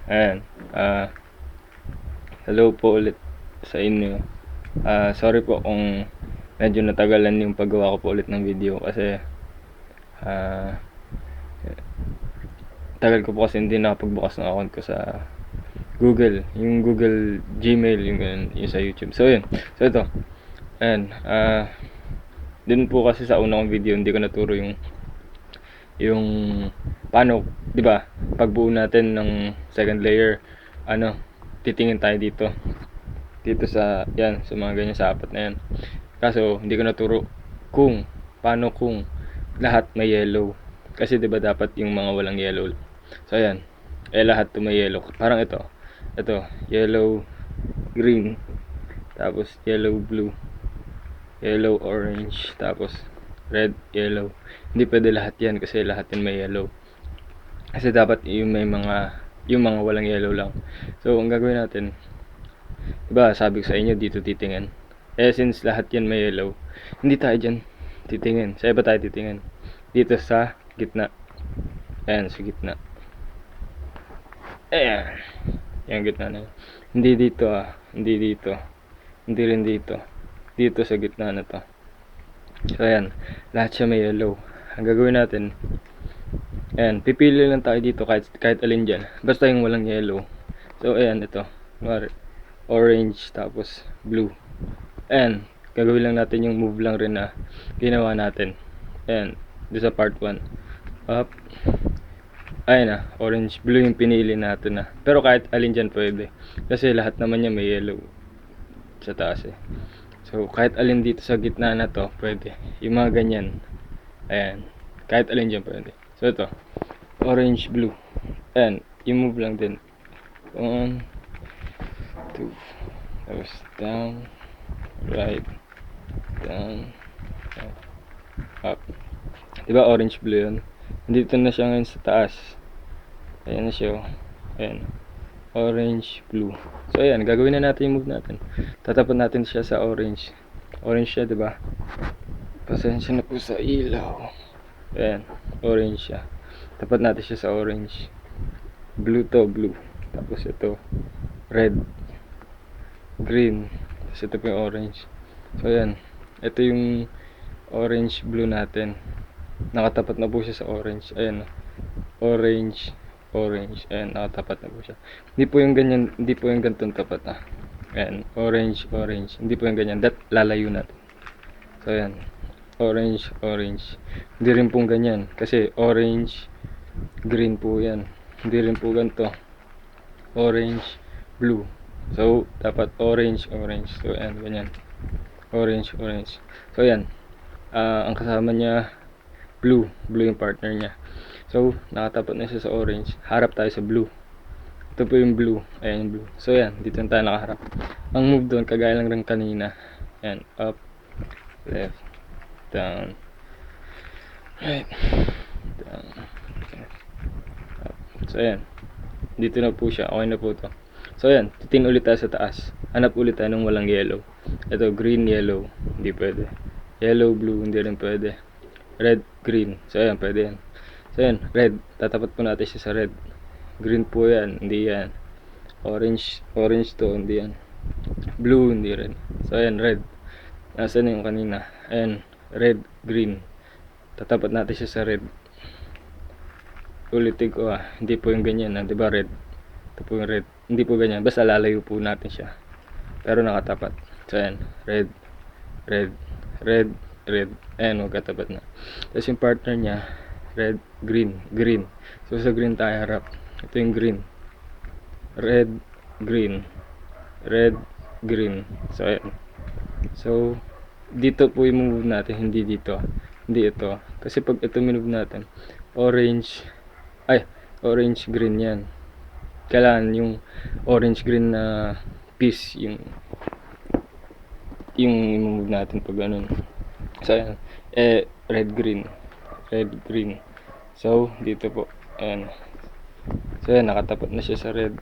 Ayan, hello po ulit sa inyo. Sorry po kung medyo natagalan yung paggawa ko po ulit ng video kasi tagal ko po kasi hindi nakapagbukas ng account ko sa Google, yung Google Gmail, yung sa YouTube. So yun, so ito, ayan, din po kasi sa una kong video hindi ko naturo yung paano, di ba, pagbuo natin ng second layer, titingin tayo dito sa yan, sa mga ganyan, sa apat na yan. Kaso hindi ko naturo paano kung lahat may yellow, kasi 'di ba dapat yung mga walang yellow. So ayan, lahat to may yellow, parang ito yellow green, tapos yellow blue, yellow orange, tapos red yellow. Hindi pwede lahat yan kasi lahat yan may yellow, kasi dapat yung mga walang yellow lang. So ang gagawin natin, diba sabi ko sa inyo dito titingin, since lahat yan may yellow, hindi tayo dyan titingin, sa iba tayo titingin, dito sa gitna. Ayan, sa gitna. Ayan, yung gitna na yun. Hindi dito, hindi dito, hindi rin dito, dito sa gitna na to. So ayan, lahat siya may yellow. Ang gagawin natin, ayan, pipili lang tayo dito kahit alin dyan, basta yung walang yellow. So ayan, ito orange, tapos blue. Ayan, gagawin lang natin yung move lang rin na ginawa natin. Ayan, doon sa part 1. Up. Ayan orange, blue yung pinili natin pero kahit alin dyan pwede, kasi lahat naman niya may yellow sa taas So kahit alin dito sa gitna na to pwede, yung mga ganyan. Ayan, kahit alin dyan pwede. So ito, orange, blue. Ayan, yung move lang din. 1, 2, tapos down, right, down, up. Diba orange, blue yun? Dito na siya ngayon sa taas. Ayan na siya. Ayan, orange, blue. So ayan, gagawin na natin yung move natin. Tatapat natin siya sa orange. Orange siya, diba? Pasensya na po sa ilaw. Ayan, orange siya. Tapat natin siya sa orange. Blue to, blue. Tapos ito, red, green. Tapos ito po yung orange. So ayan, ito yung orange, blue natin. Nakatapat na po siya sa orange. Ayan, orange, orange. Ayan, nakatapat na po siya. Hindi po yung ganyan, hindi po yung ganitong tapat Ayan, orange, orange. Hindi po yung ganyan. Lalayo natin. So ayan, orange, orange. Hindi rin pong ganyan, kasi orange, green po yan. Hindi rin po ganito, orange, blue. So dapat orange, orange. So ayan, ganyan, orange, orange. So ayan, ang kasama niya blue yung partner niya. So nakatapat na siya sa orange, harap tayo sa blue. Ito po yung blue, ayan yung blue. So ayan, dito na tayo nakaharap. Ang move doon, kagaya lang rin kanina. Ayan, up, left, down, right, down, left, up. So ayan, dito na po siya, okay na po to. So ayan, titin ulit tayo sa taas. Hanap ulit tayo ng walang yellow. Ito, green, yellow, hindi pwede. Yellow, blue, hindi rin pwede. Red, green, so ayan, pwede yan. So ayan, red, tatapat po natin siya sa red. Green po yan, hindi yan. Orange, orange to, hindi yan. Blue, hindi rin. So ayan, red. Nasaan yung kanina? Ayan, red, green. Tatapat natin siya sa red. Ulitin ko hindi po yung ganyan diba red? Ito po yung red. Hindi po ganyan, basta lalayo po natin siya, pero nakatapat. So ayan, red, red, red, red. Ayan, magkatapat na. Tapos yung partner niya, red, green, green. So sa green tayo harap. Ito yung green, red, green, red, green. So ayan. So dito po yung move natin, hindi dito, hindi ito. Kasi pag ito minove natin, orange, orange, green yan. Kailangan yung orange, green na piece yung move natin pag ganun. So ayan, red, green, red, green. So dito po, ayan. So ayan, nakatapat na siya sa red.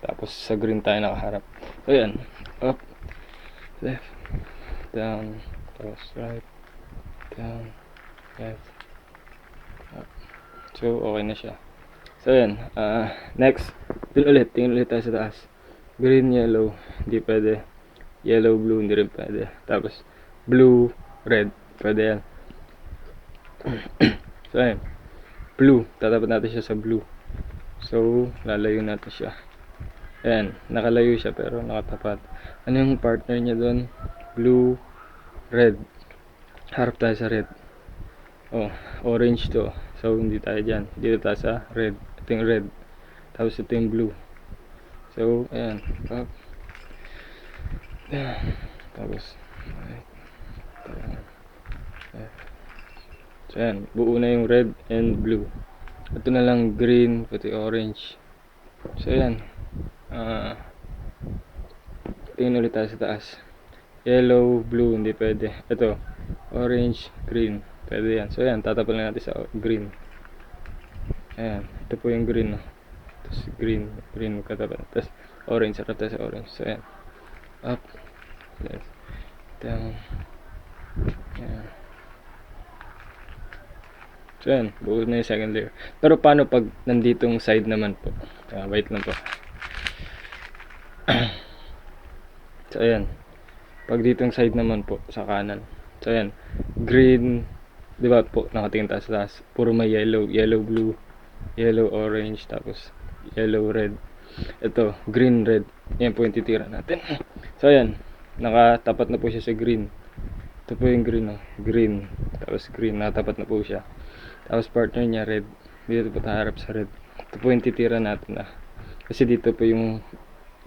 Tapos sa green tayo nakaharap. So ayan, up, left, down, tapos right, down, left, up. So okay na siya. So ayan, next, tingin ulit tayo sa taas. Green, yellow, hindi pwede. Yellow, blue, hindi rin pwede. Tapos, blue, red, pwede yan. So ayan, blue, tatapat natin siya sa blue. So, lalayo natin siya. Ayan, nakalayo siya pero nakatapat. Ano yung partner niya doon? Blue, red. Harap tayo sa red. Oh, orange to. So, hindi tayo dyan. Dito tayo sa red. Ito yung red. Tapos ito yung blue. So, ayan. Up. Tapos, right. So, ayan. Buo na yung red and blue. Ito na lang green, pati orange. So, ayan. Tingin ulit tayo sa taas. Yellow, blue, hindi pwede. Ito, orange, green. Pwede yan. So, ayan. Tatapal na natin sa green. Ayan. Ito po yung green. No? Tapos, green magkatapat. Tapos, orange. Sarap tayo sa orange. So, ayan. Up. Left. Down. Ayan. So, ayan. Buo na yung second layer. Pero, paano pag nanditong side naman po? Wait lang po. So, ayan. Pag ditong side naman po, sa kanan. So, ayan. Green. Diba po, nakatingin tayo sa taas. Puro may yellow. Yellow, blue. Yellow, orange. Tapos, yellow, red. Ito, green, red. Yan po yung titira natin. So, ayan. Nakatapat na po siya sa green. Ito po yung green. Oh. Green. Tapos, green. Nakatapat na po siya. Tapos, partner niya, red. Dito po tayo harap sa red. Ito po yung titira natin. Kasi dito po yung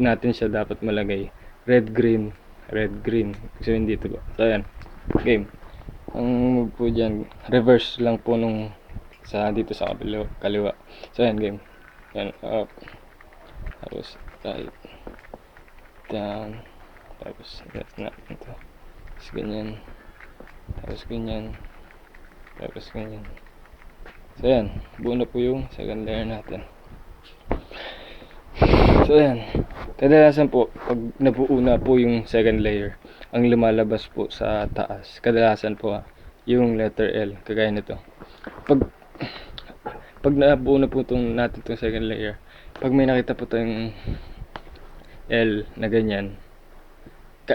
natin siya dapat malagay. Red, green. Red, green. So, dito po. So, ayan. Game. Ang move po dyan, reverse lang po nung dito sa kaliwa. So, ayan, game. Ayan, up. Tapos, right. Down. Tapos, left natin ito. Tapos, ganyan. Tapos, ganyan. Tapos, ganyan. So, ayan. Buo na po yung second layer natin. So, ayan. Kadalasan po, pag nabuo na po yung second layer, ang lumalabas po sa taas, kadalasan po yung letter L, kagaya nito. Pag nabuo na po natin itong second layer, pag may nakita po tayong L na ganyan,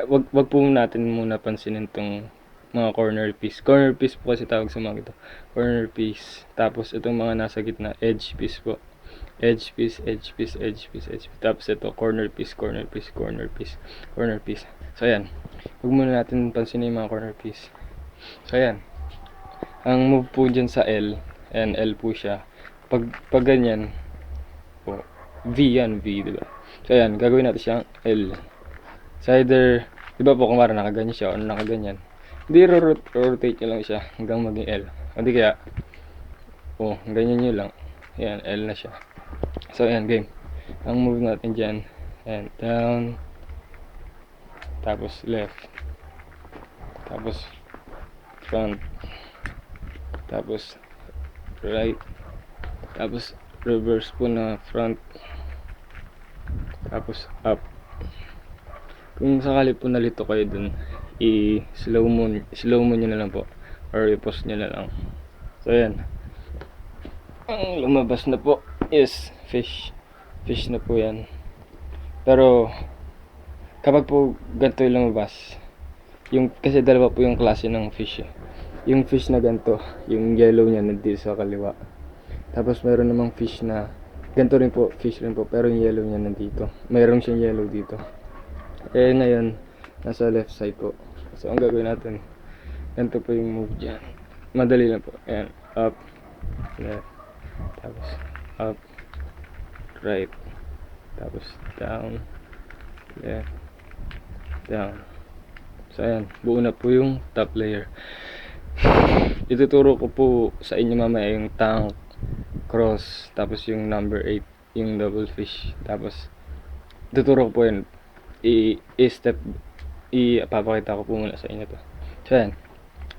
wag po natin muna pansinin itong mga corner piece. Corner piece po kasi tawag sa mga ito. Corner piece. Tapos itong mga nasa gitna, edge piece po. Edge piece, edge piece, edge piece, edge piece. Tapos ito, corner piece, corner piece, corner piece, corner piece. So, ayan. Huwag muna natin pansinin yung mga corner piece. So, ayan. Ang move po dyan sa L, ayan, L po siya. Pag ganyan, po, V yan, V, diba? So, ayan, gagawin natin siyang L. So, either, diba po, kung mara nakaganyan siya o nakaganyan. Hindi, rotate nyo lang siya hanggang maging L. O di kaya, ganyan nyo lang. Ayan, L na siya. So, ayan, game. Ang move natin dyan, ayan, down, tapos left, tapos front, tapos right, tapos reverse po na front, tapos up. Kung sakali po nalito kayo dun, slow mo nyo na lang po, or i-pause nyo na lang. So, ayan. Ang lumabas na po is fish na po yan. Pero kapag po ganito yung lumabas, kasi dalawa po yung klase ng fish yung fish na ganito, yung yellow nya nandito sa kaliwa, tapos mayroon namang fish na ganito rin po, fish rin po, pero yung yellow nya nandito, mayroon siyang yellow dito. Ngayon nasa left side po. So ang gagawin natin, ganito po yung move dyan, madali lang po. Ayan, up, left, tapos up, right, tapos down, left, down. So, ayan, buo na po yung top layer. Ituturo ko po sa inyo mamaya yung tank, cross, tapos yung number 8, yung double fish. Tapos, ituturo ko po yun. Ipapakita ko po muna sa inyo to. So, ayan,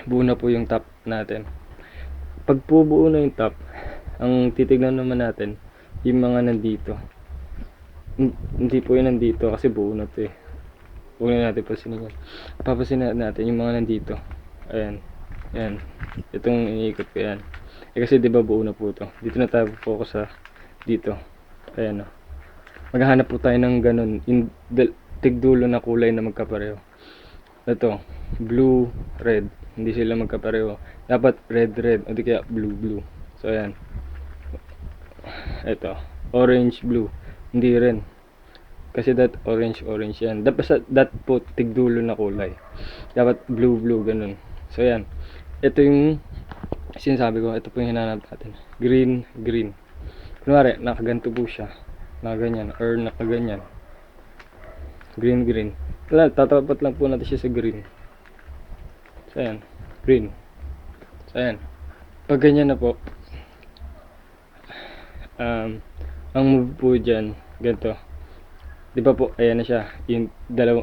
buo na po yung top natin. Pag po buo na yung top, ang titignan naman natin yung mga nandito. Hindi po yun nandito kasi buo na to huwag na natin pasinin yan. Papasin natin yung mga nandito. Ayan, ayan, itong iniikot ko yan. Kasi diba buo na po to. Dito na tayo focus sa dito. Ayan o. Maghahanap po tayo ng ganun. Tigdulo na kulay na magkapareho. Ito, blue, red. Hindi sila magkapareho. Dapat red, red. O di kaya blue, blue. So, ayan. Ito, orange, blue. Hindi rin. Kasi orange, orange yan. Dapat po tigdulo na kulay. Dapat blue, blue, ganun. So, ayan. Ito yung sinasabi ko. Ito po yung hinanap natin. Green, green. Kunwari, nakaganto po siya. Nakaganyan. Or nakaganyan. Green, green. Tatapat lang po natin siya sa green. So, ayan. Green. So, ayan. Pag ganyan na po, ang move po dyan, ganito. Di ba po, ayan na siya. Yung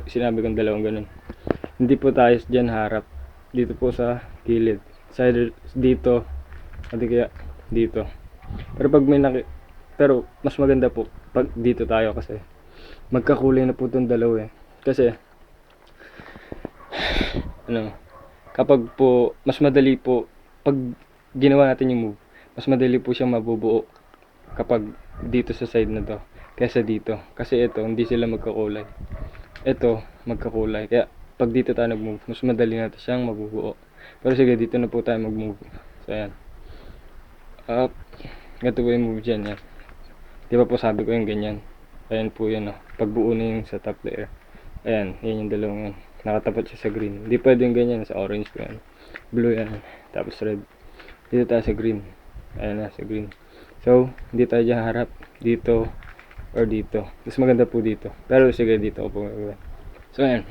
sinabi kong dalawang ganun. Hindi po tayo dyan harap. Dito po sa gilid. Either dito, o di kaya dito. Pero pag pero mas maganda po pag dito tayo kasi magkakulay na po itong dalawa eh. Kasi kapag po mas madali po pag ginawa natin yung move, mas madali po siyang mabubuo kapag dito sa side na to kaysa dito. Kasi ito hindi sila magkakulay. Ito magkakulay. Kaya pag dito tayo nag-move, mas madali natin siyang mabubuo. Pero sige, dito na po tayo mag-move. So ayan. Up. Ganito po yung move dyan. Yan. Di ba po sabi ko yung ganyan. Ayan po yan. Pagbuo na yung sa top layer. Ayan. Yan yung dalawang yan. Nakatapat siya sa green. Hindi pwedeng ganyan. Sa orange po yan. Blue yan. Tapos red. Dito tayo sa green. Ayan na sa green. So, hindi tayo dyan harap. Dito. Or dito. Mas maganda po dito. Pero sige, dito ko po gagawin. So, ayan.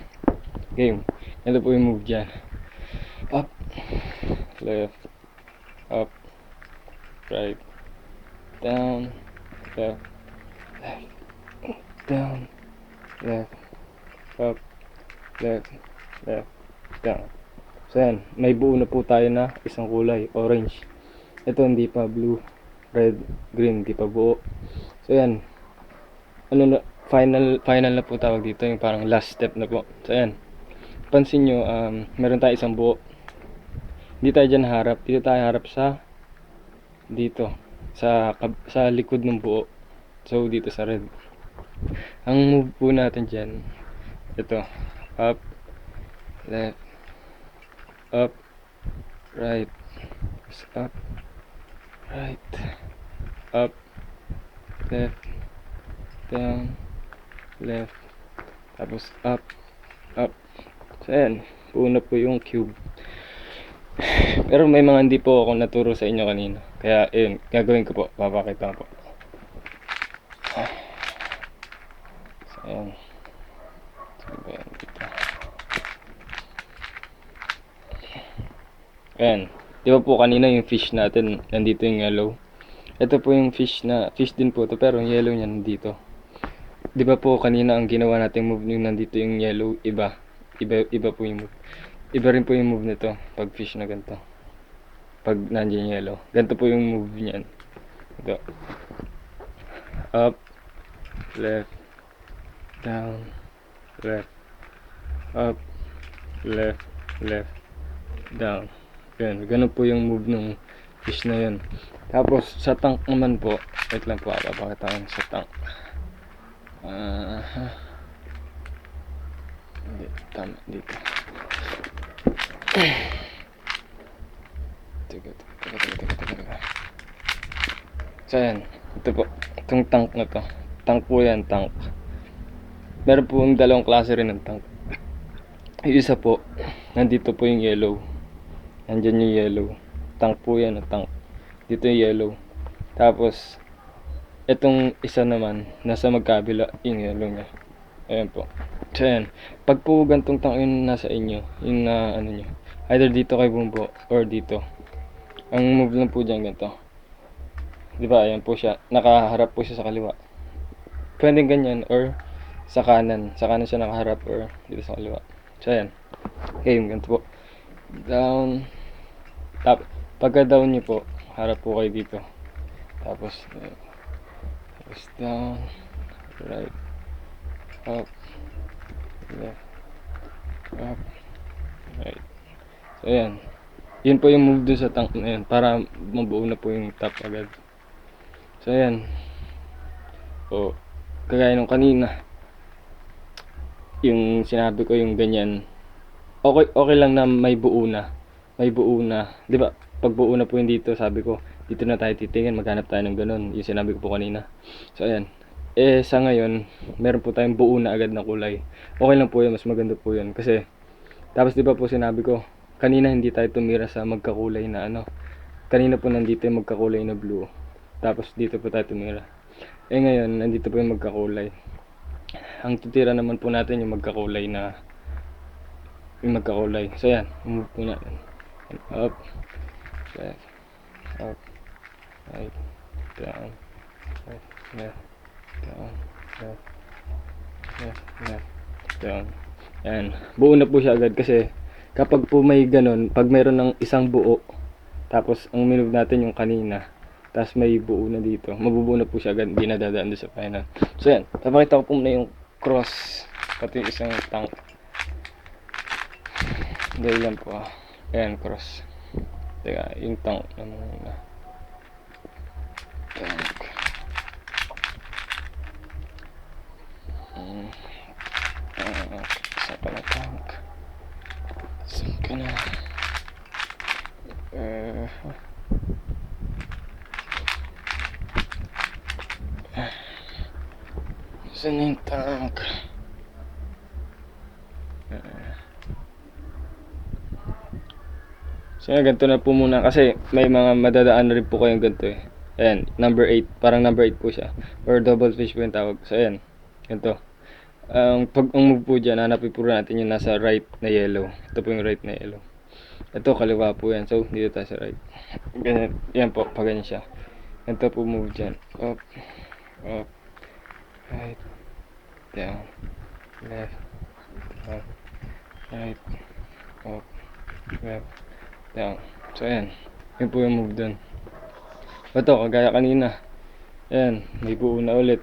Game. Ito po yung move dyan. Up. Left. Up. Right. Down. Left. Left. Down. Left. Up. Left. Left. Down. So, ayan. May buo na po tayo na isang kulay. Orange. Ito hindi pa. Blue. Red. Green. Hindi pa buo. So, ayan. Final na po tawag dito. Yung parang last step na po. So, ayan. Pansin nyo, meron tayo isang buo. Hindi tayo dyan harap. Dito tayo harap sa dito. Sa likod ng buo. So, dito sa red. Ang move po natin dyan. Ito. Up. Left. Up. Right. Up. Right. Up. Left. Down. Left. Tapos up. Up. So, ayan. Una po yung cube. Pero may mga hindi po ako naturo sa inyo kanina. Kaya, yun. Gagawin ko po. Papakita ko po. So, ayan. So, ayan. Dito. Ayan. Di ba po kanina yung fish natin, nandito yung yellow. Ito po yung fish din po to pero yung yellow niya nandito. Di ba po kanina ang ginawa nating move yung nandito yung yellow, iba po yung move. Iba rin po yung move nito pag fish na ganito. Pag nandiyan yung yellow. Ganito po yung move niyan. Ito. Up, left, down, left, up, left, left, down. Yan, ganun po yung move ng fish na yun. Tapos sa tank naman po, wait lang po, papakita ko sa tank. Tama, dito. Teka. So yan, ito po, itong tank na to. Tank po yan, tank. Meron po yung dalawang klase rin ng tank. Yung isa po, nandito po yung yellow. Nandyan yung yellow. Tank po yan, tank. Dito yung yellow. Tapos, itong isa naman, nasa magkabila yung yellow niya. Ayan po. So, ayan. Pag po gantong tank yung nasa inyo, yung ano nyo, either dito kay Bumbo or dito. Ang move lang po dyan ganito. Diba, ayan po siya. Nakaharap po siya sa kaliwa. Pwedeng ganyan or sa kanan. Sa kanan siya nakaharap or dito sa kaliwa. So, ayan. Okay, ganito po. Down. Pagka down nyo po, harap po kayo dito. Tapos down, right, up, left, up, right. So, ayan. Yun po yung move dun sa tank na yan para mabuo na po yung top agad. So, ayan. O, kagaya nung kanina, yung sinabi ko yung ganyan, okay lang na may buo na. May buo na. 'Di ba? Pag buo na po yung dito, sabi ko, dito na tayo titingin, maghanap tayo ng ganun. Yung sinabi ko po kanina. So, ayan. Sa ngayon, meron po tayong buo na agad na kulay. Okay lang po yun, mas maganda po yun. Kasi, tapos 'di ba po sinabi ko, kanina hindi tayo tumira sa magkakulay na ano. Kanina po nandito yung magkakulay na blue. Tapos dito po tayo tumira. Ngayon, nandito po yung magkakulay. Ang tutira naman po natin yung magkakulay na so yan, move po natin up, left, up, right, down, right, left, down, left, left, down. Yan, buo na po siya agad kasi kapag po may ganun, pag mayroon ng isang buo tapos ang minove natin yung kanina tapos may buo na dito, mabubuo na po siya agad, hindi na dadaan doon sa final. So yan, papakita ko po muna yung cross pati isang tank. Dahil lang po. Ayan, cross. Teka, yung tank naman muna. Tank. Isa pa na tank. Saan ka na? Saan yung tank? So ganito na po muna kasi may mga madadaan na rin po kayong ganito eh. Ayan, number 8, parang number 8 po siya. Or double fish po yung tawag. So ayan, ganito. Pag move po dyan, hanapin po natin yung nasa right na yellow. Ito po yung right na yellow. Ito, kaliwa po yan. So, dito tayo sa right. Ganyan, yan po, pag ganyan siya. Ito po move dyan. Up, up, right, down, left, up, right, up, left, down. So ayan, yun po yung move dun. Ito, kagaya kanina, ayan, may buo na ulit.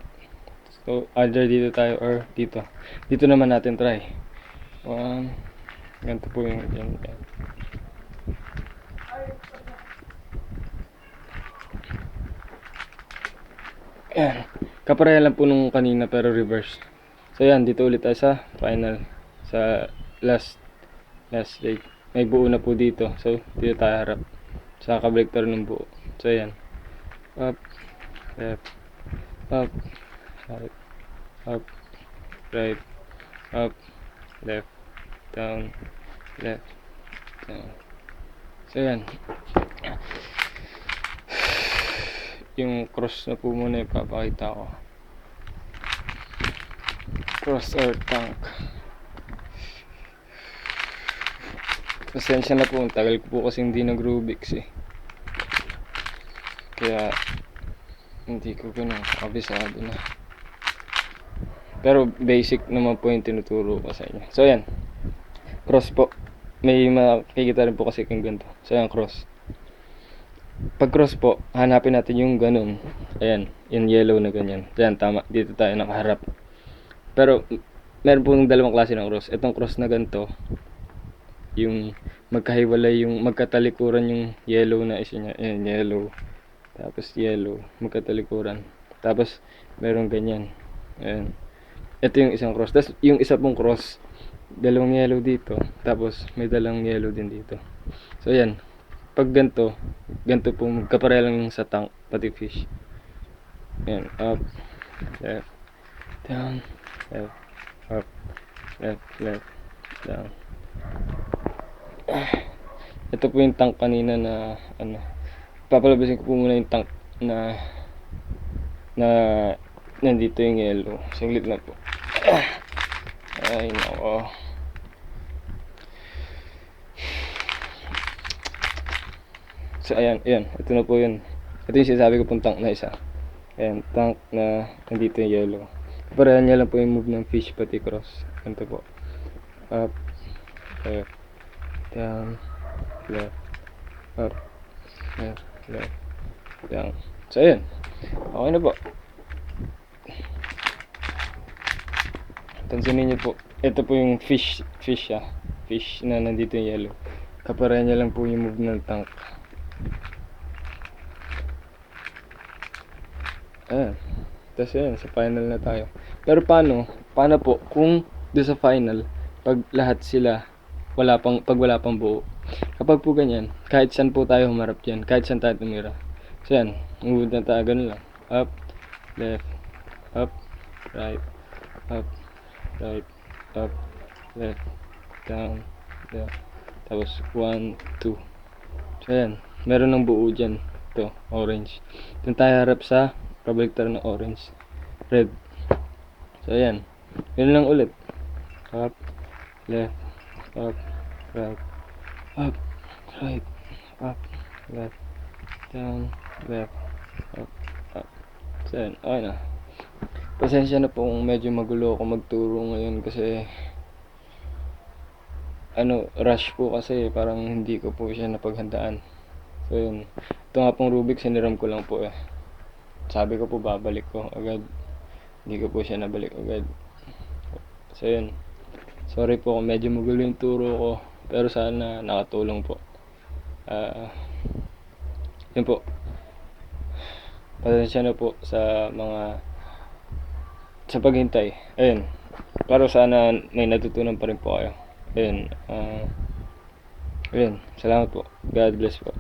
So either dito tayo or dito. Dito naman natin try. Ganito po yung yan. Ayan, kapareha lang po nung kanina pero reverse. So ayan, dito ulit tayo sa final, sa last day. May buo na po dito. So dito tayo harap sa kabrektor ng buo. So ayan, up, left, up, right, up, right, up, left, down, left, down. So ayan, yung cross na po muna ipapakita ko. Cross or tank. Pasensya na po, tagal ko po kasi hindi nag-Rubik's eh. Kaya hindi ko ganun kabisado na. Pero basic naman po yung tinuturo ko sa inyo. So ayan, cross po. May makikita rin po kasi kung ganito. So ayan, cross. Pag cross po, hanapin natin yung ganun. Ayan, yung yellow na ganyan. Ayan, tama. Dito tayo nakaharap. Pero meron po ng dalawang klase ng cross. Itong cross na ganito, yung magkahiwalay, yung magkatalikuran yung yellow na isa niya. Ayan, yellow. Tapos yellow, magkatalikuran. Tapos meron ganyan. Ayan. Ito yung isang cross. Tapos yung isa pong cross, dalawang yellow dito. Tapos may dalawang yellow din dito. So ayan. Pag ganito po, magkapareha lang sa tank, pati fish. Ayan, up, left, down, left, up, left, down. Ito po yung tank kanina na ano. Papalabasin ko po muna yung tank na nandito yung yellow. Saglit na po. Ay nako. So ayan, ito na po yun. Ito yung sinasabi ko pong tank na isa. Ayan, tank na nandito yung yellow. Parehan niya lang po yung move ng fish pati cross. Ganito po. Up, left, down, left, up, left, down. So ayan, okay na po. Tansinin niyo po, ito po yung fish na nandito yung yellow. Kaparehan niya lang po yung move ng tank. Ayan. Tas yun, sa final na tayo. Pero paano po kung doon sa final, pag lahat sila, pag wala pang buo. Kapag po ganyan, kahit saan po tayo humarap dyan, kahit saan tayo tumira. So yan, move na tayo, ganun lang. Up, left, up, right, up, right, up, left, down, left. Tapos 1, 2. So yan, meron ng buo dyan. Ito, orange. Doon tayo harap sa kabaliktaran ng orange. Red. So yan, yun lang ulit. Up, left, up, right, up, right, up, left, down, left, up, up. So yan, okay na. Pasensya na po kung medyo magulo ako magturo ngayon kasi rush po kasi parang hindi ko po siya napaghandaan. So yun, ito nga pong Rubik siniram ko lang po eh. Sabi ko po babalik ko agad, hindi ko po siya nabalik agad. So yun, sorry po kung medyo magulo yung turo ko, pero sana nakatulong po. Yun po, pasensya na po sa sa paghintay. Ayun, pero sana may natutunan pa rin po kayo. Ayun, ayun, salamat po. God bless po.